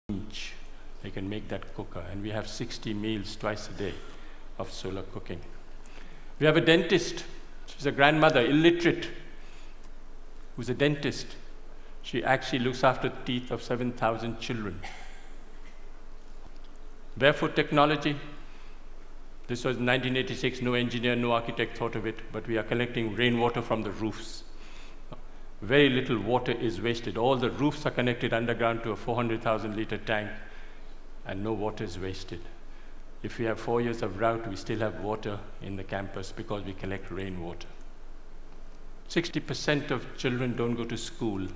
inch. They can make that cooker, and we have 60 meals twice a day of solar cooking. We have a dentist. She's a grandmother, illiterate, who's a dentist. She actually looks after the teeth of 7,000 children. Barefoot technology. This was 1986, no engineer, no architect thought of it, but we are collecting rainwater from the roofs. Very little water is wasted. All the roofs are connected underground to a 400,000 liter tank, and no water is wasted. If we have 4 years of drought, we still have water in the campus because we collect rainwater. 60% of children don't go to school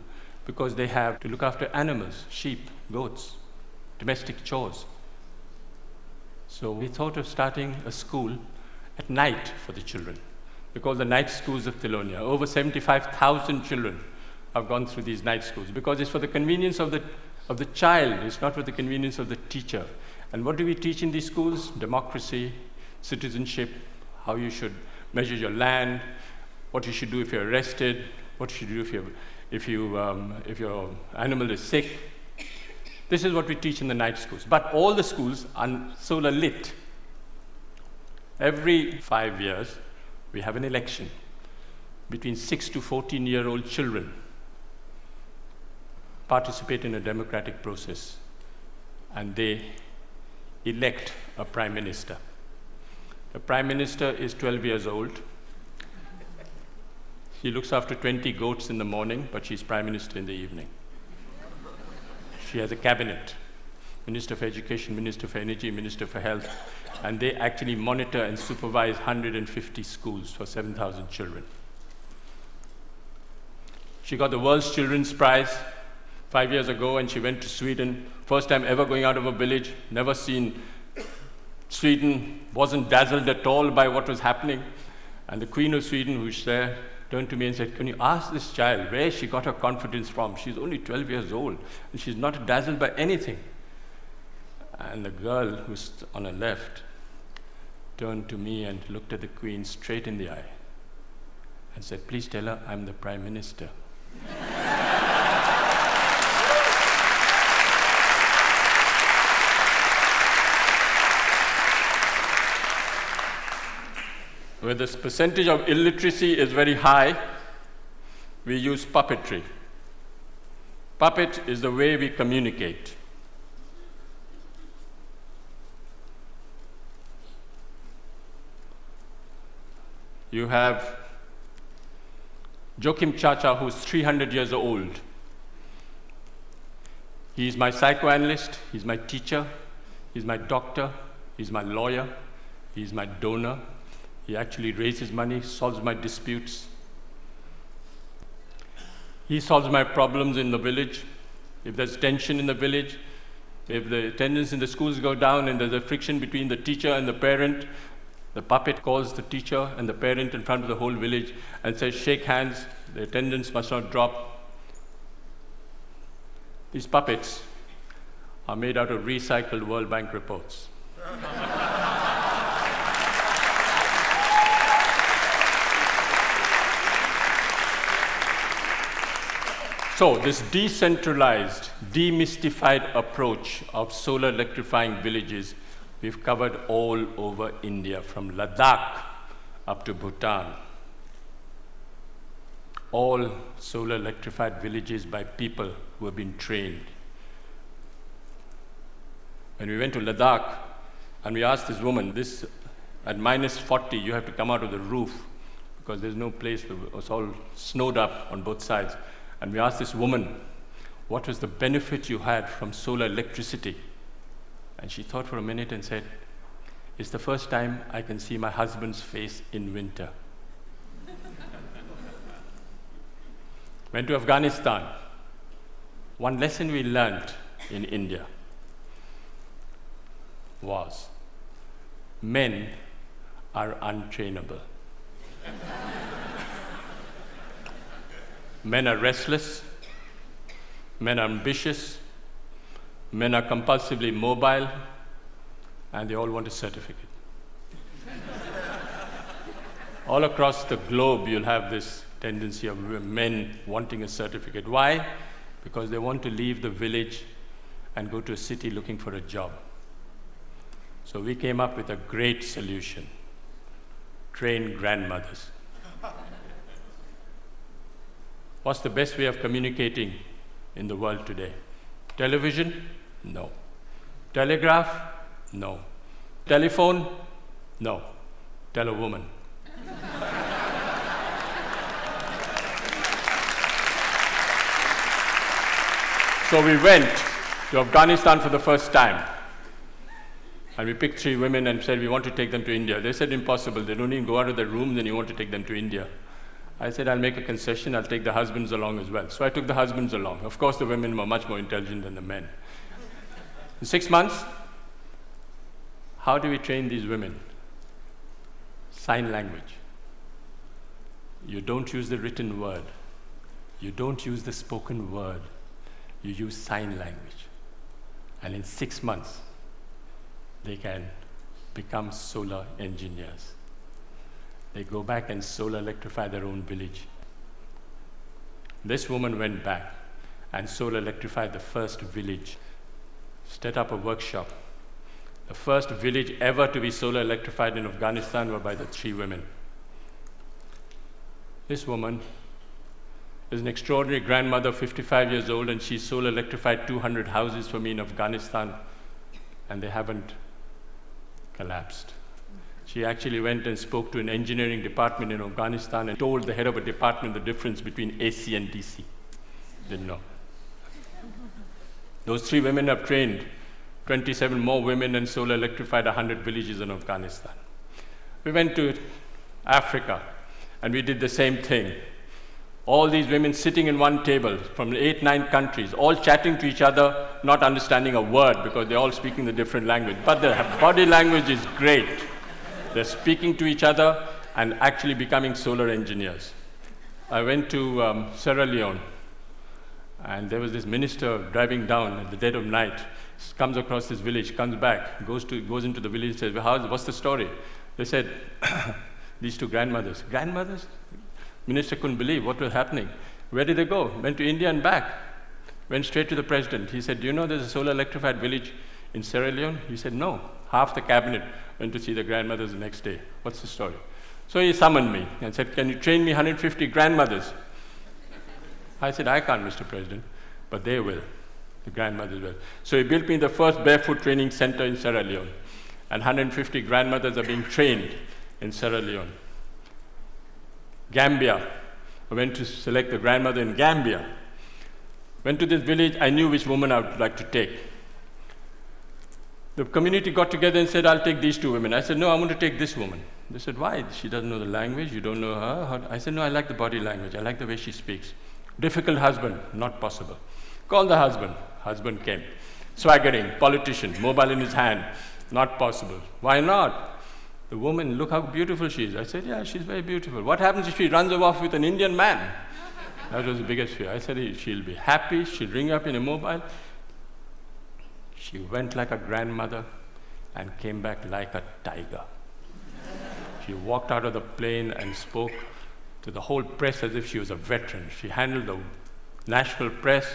because they have to look after animals, sheep, goats, domestic chores. So we thought of starting a school at night for the children. We call the night schools of Thilonia. Over 75,000 children have gone through these night schools because it's for the convenience of the child, it's not for the convenience of the teacher. And what do we teach in these schools? Democracy, citizenship, how you should measure your land, what you should do if you're arrested, what you should do if your animal is sick. This is what we teach in the night schools. But all the schools are solar lit. Every 5 years, we have an election between 6 to 14-year-old children participate in a democratic process, and they elect a prime minister. The prime minister is 12 years old. She looks after 20 goats in the morning, but she's prime minister in the evening. She has a cabinet, Minister for Education, Minister for Energy, Minister for Health, and they actually monitor and supervise 150 schools for 7,000 children. She got the World's Children's Prize 5 years ago, and she went to Sweden. First time ever going out of a village, never seen Sweden, wasn't dazzled at all by what was happening. And the Queen of Sweden, who's there, turned to me and said, "Can you ask this child where she got her confidence from? She's only 12 years old, and she's not dazzled by anything." And the girl who's on her left turned to me and looked at the Queen straight in the eye and said, "Please tell her I'm the Prime Minister." Where this percentage of illiteracy is very high, we use puppetry. Puppet is the way we communicate. You have Joachim Chacha, who's 300 years old. He's my psychoanalyst, he's my teacher, he's my doctor, he's my lawyer, he's my donor. He actually raises money, solves my disputes. He solves my problems in the village. If there's tension in the village, if the attendance in the schools go down and there's a friction between the teacher and the parent, the puppet calls the teacher and the parent in front of the whole village and says, "Shake hands, the attendance must not drop." These puppets are made out of recycled World Bank reports. So this decentralized, demystified approach of solar electrifying villages, we've covered all over India, from Ladakh up to Bhutan. All solar electrified villages by people who have been trained. When we went to Ladakh and we asked this woman, at minus 40, you have to come out of the roof because there's no place, it's all snowed up on both sides. And we asked this woman, what was the benefit you had from solar electricity? And she thought for a minute and said, "It's the first time I can see my husband's face in winter." Went to Afghanistan. One lesson we learned in India was men are untrainable. Men are restless, men are ambitious, men are compulsively mobile, and they all want a certificate. All across the globe, you'll have this tendency of men wanting a certificate. Why? Because they want to leave the village and go to a city looking for a job. So we came up with a great solution: train grandmothers. What's the best way of communicating in the world today? Television? No. Telegraph? No. Telephone? No. Tell a woman. So we went to Afghanistan for the first time. And we picked 3 women and said, we want to take them to India. They said, impossible. They don't even go out of their room, then you want to take them to India. I said, I'll make a concession. I'll take the husbands along as well. So I took the husbands along. Of course, the women were much more intelligent than the men. In 6 months, how do we train these women? Sign language. You don't use the written word. You don't use the spoken word. You use sign language. And in 6 months, they can become solar engineers. They go back and solar electrify their own village. This woman went back and solar electrified the first village, set up a workshop. The first village ever to be solar electrified in Afghanistan were by the 3 women. This woman is an extraordinary grandmother, 55 years old, and she solar electrified 200 houses for me in Afghanistan, and they haven't collapsed. She actually went and spoke to an engineering department in Afghanistan and told the head of a department the difference between AC and DC. Didn't know. Those 3 women have trained 27 more women and solar electrified 100 villages in Afghanistan. We went to Africa and we did the same thing. All these women sitting in one table from 8, 9 countries, all chatting to each other, not understanding a word because they're all speaking the different language. But their body language is great. They're speaking to each other and actually becoming solar engineers. I went to Sierra Leone, and there was this minister driving down at the dead of night, comes across this village, comes back, goes into the village, says, well, what's the story? They said, these 2 grandmothers. Grandmothers? Minister couldn't believe what was happening. Where did they go? Went to India and back. Went straight to the president. He said, do you know there's a solar electrified village in Sierra Leone? He said, no. Half the cabinet went to see the grandmothers the next day. What's the story? So he summoned me and said, can you train me 150 grandmothers? I said, I can't, Mr. President, but they will. The grandmothers will. So he built me the first barefoot training center in Sierra Leone, and 150 grandmothers are being trained in Sierra Leone. Gambia. I went to select the grandmother in Gambia. Went to this village, I knew which woman I would like to take. The community got together and said, I'll take these 2 women. I said, no, I'm going to take this woman. They said, why? She doesn't know the language, you don't know her. I said, no, I like the body language, I like the way she speaks. Difficult husband, not possible. Call the husband. Husband came. Swaggering, politician, mobile in his hand, not possible. Why not? The woman, look how beautiful she is. I said, yeah, she's very beautiful. What happens if she runs off with an Indian man? That was the biggest fear. I said, she'll be happy, she'll ring up in a mobile. She went like a grandmother and came back like a tiger. She walked out of the plane and spoke to the whole press as if she was a veteran. She handled the national press,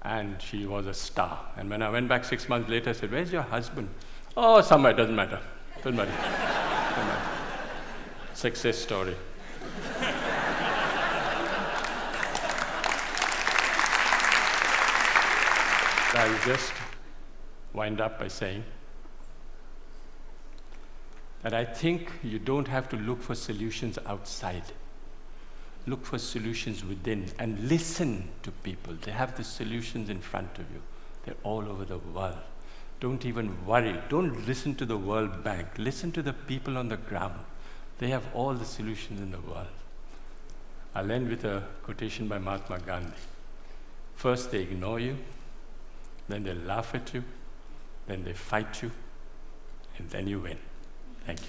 and she was a star. And when I went back 6 months later, I said, where's your husband? Oh, somewhere, doesn't matter. Doesn't matter. Doesn't matter. Success story. I will just wind up by saying that I think you don't have to look for solutions outside. Look for solutions within and listen to people. They have the solutions in front of you. They're all over the world. Don't even worry. Don't listen to the World Bank. Listen to the people on the ground. They have all the solutions in the world. I'll end with a quotation by Mahatma Gandhi. First they ignore you, then they laugh at you, then they fight you, and then you win. Thank you.